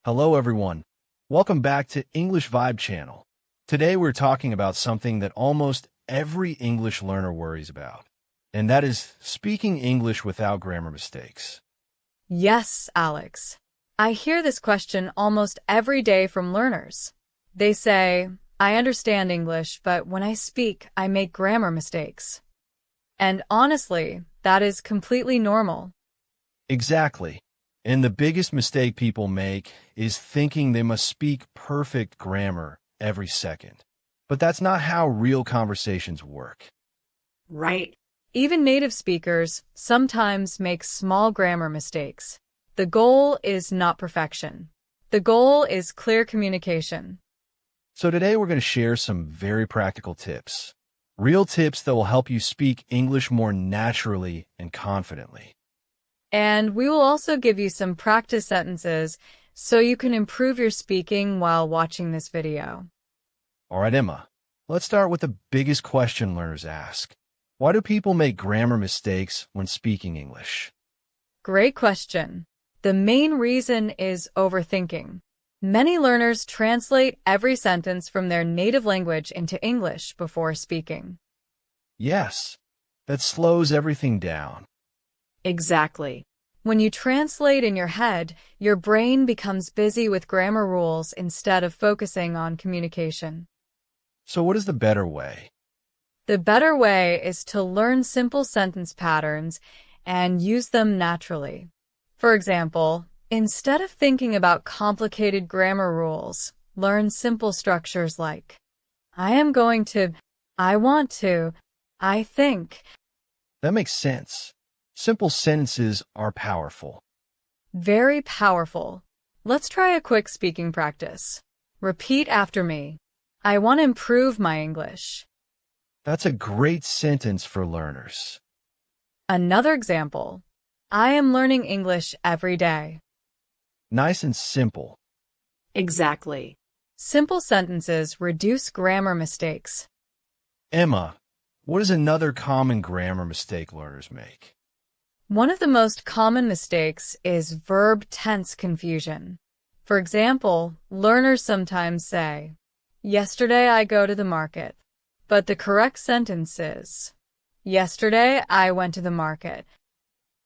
Hello everyone. Welcome back to English Vibe channel. Today we're talking about something that almost every English learner worries about, and that is speaking English without grammar mistakes. Yes, Alex. I hear this question almost every day from learners. They say, I understand English, but when I speak, I make grammar mistakes. And honestly, that is completely normal. Exactly. And the biggest mistake people make is thinking they must speak perfect grammar every second. But that's not how real conversations work. Right. Even native speakers sometimes make small grammar mistakes. The goal is not perfection. The goal is clear communication. So today we're going to share some very practical tips. Real tips that will help you speak English more naturally and confidently. And we will also give you some practice sentences so you can improve your speaking while watching this video. All right, Emma, let's start with the biggest question learners ask. Why do people make grammar mistakes when speaking English? Great question. The main reason is overthinking. Many learners translate every sentence from their native language into English before speaking. Yes, that slows everything down. Exactly. When you translate in your head, your brain becomes busy with grammar rules instead of focusing on communication. So what is the better way? The better way is to learn simple sentence patterns and use them naturally. For example, instead of thinking about complicated grammar rules, learn simple structures like I am going to, I want to, I think. That makes sense. Simple sentences are powerful. Very powerful. Let's try a quick speaking practice. Repeat after me. I want to improve my English. That's a great sentence for learners. Another example. I am learning English every day. Nice and simple. Exactly. Simple sentences reduce grammar mistakes. Emma, what is another common grammar mistake learners make? One of the most common mistakes is verb tense confusion. For example, learners sometimes say, Yesterday I go to the market. But the correct sentence is, Yesterday I went to the market.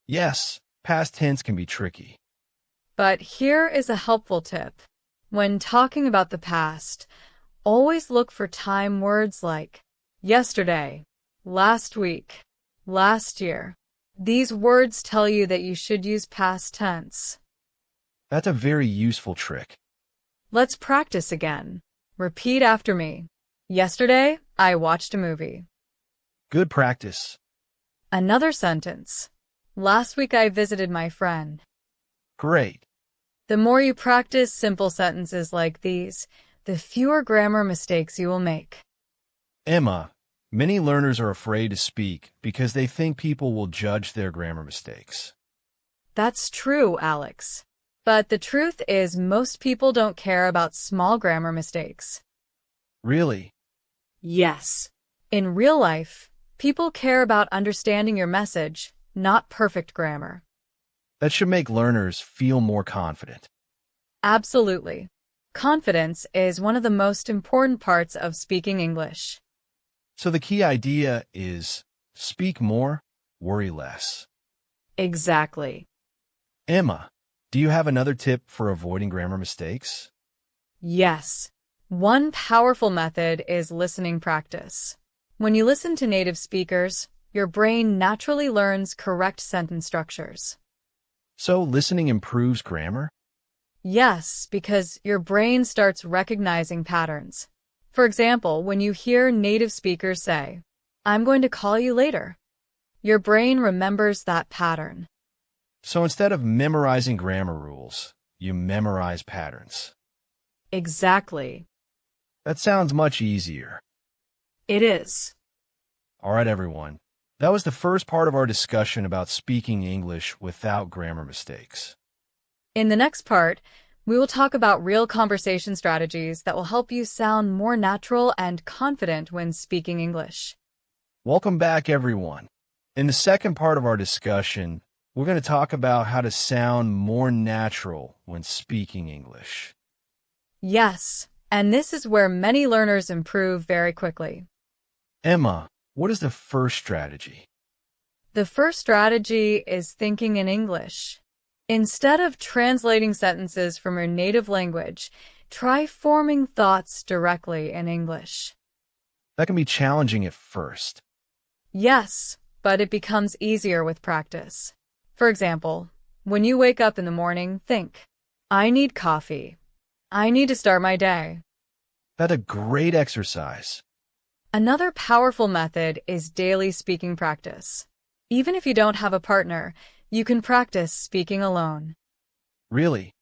Yes, past tense can be tricky. But here is a helpful tip. When talking about the past, always look for time words like yesterday, last week, last year. These words tell you that you should use past tense. That's a very useful trick. Let's practice again. Repeat after me. Yesterday, I watched a movie. Good practice. Another sentence. Last week I visited my friend. Great. The more you practice simple sentences like these, the fewer grammar mistakes you will make. Emma, many learners are afraid to speak because they think people will judge their grammar mistakes. That's true, Alex. But the truth is most people don't care about small grammar mistakes. Really? Yes. In real life, people care about understanding your message, not perfect grammar. That should make learners feel more confident. Absolutely. Confidence is one of the most important parts of speaking English. So the key idea is speak more, worry less. Exactly. Emma, do you have another tip for avoiding grammar mistakes? Yes. One powerful method is listening practice. When you listen to native speakers, your brain naturally learns correct sentence structures. So listening improves grammar? Yes, because your brain starts recognizing patterns. For example, when you hear native speakers say, I'm going to call you later, your brain remembers that pattern. So instead of memorizing grammar rules, you memorize patterns. Exactly. That sounds much easier. It is. All right, everyone. That was the first part of our discussion about speaking English without grammar mistakes. In the next part, we will talk about real conversation strategies that will help you sound more natural and confident when speaking English. Welcome back, everyone. In the second part of our discussion, we're going to talk about how to sound more natural when speaking English. Yes, and this is where many learners improve very quickly. Emma, what is the first strategy? The first strategy is thinking in English. Instead of translating sentences from your native language, try forming thoughts directly in English. That can be challenging at first. Yes, but it becomes easier with practice. For example, when you wake up in the morning, think, I need coffee. I need to start my day. That's a great exercise. Another powerful method is daily speaking practice. Even if you don't have a partner, you can practice speaking alone. Really?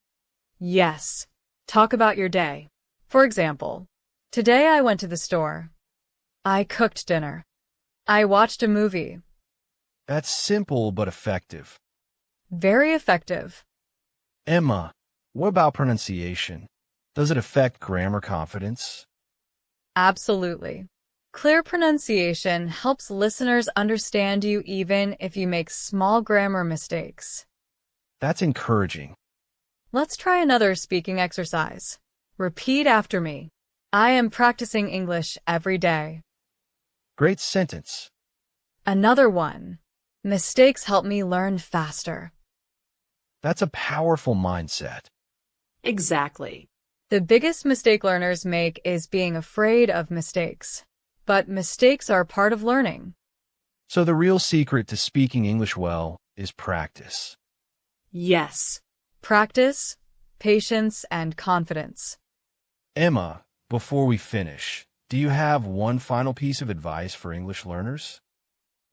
Yes. Talk about your day. For example, today I went to the store. I cooked dinner. I watched a movie. That's simple but effective. Very effective. Emma, what about pronunciation? Does it affect grammar confidence? Absolutely. Clear pronunciation helps listeners understand you even if you make small grammar mistakes. That's encouraging. Let's try another speaking exercise. Repeat after me. I am practicing English every day. Great sentence. Another one. Mistakes help me learn faster. That's a powerful mindset. Exactly. The biggest mistake learners make is being afraid of mistakes. But mistakes are part of learning. So the real secret to speaking English well is practice. Yes. Practice, patience, and confidence. Emma, before we finish, do you have one final piece of advice for English learners?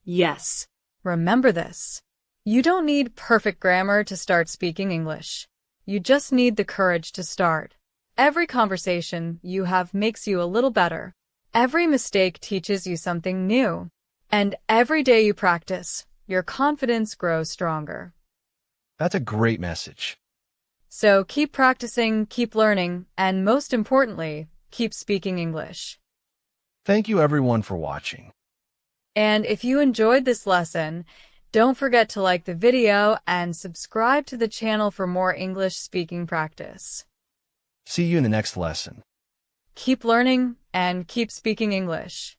Yes. Remember this. You don't need perfect grammar to start speaking English. You just need the courage to start. Every conversation you have makes you a little better. Every mistake teaches you something new. And every day you practice, your confidence grows stronger. That's a great message. So keep practicing, keep learning, and most importantly, keep speaking English. Thank you everyone for watching. And if you enjoyed this lesson, don't forget to like the video and subscribe to the channel for more English speaking practice. See you in the next lesson. Keep learning and keep speaking English.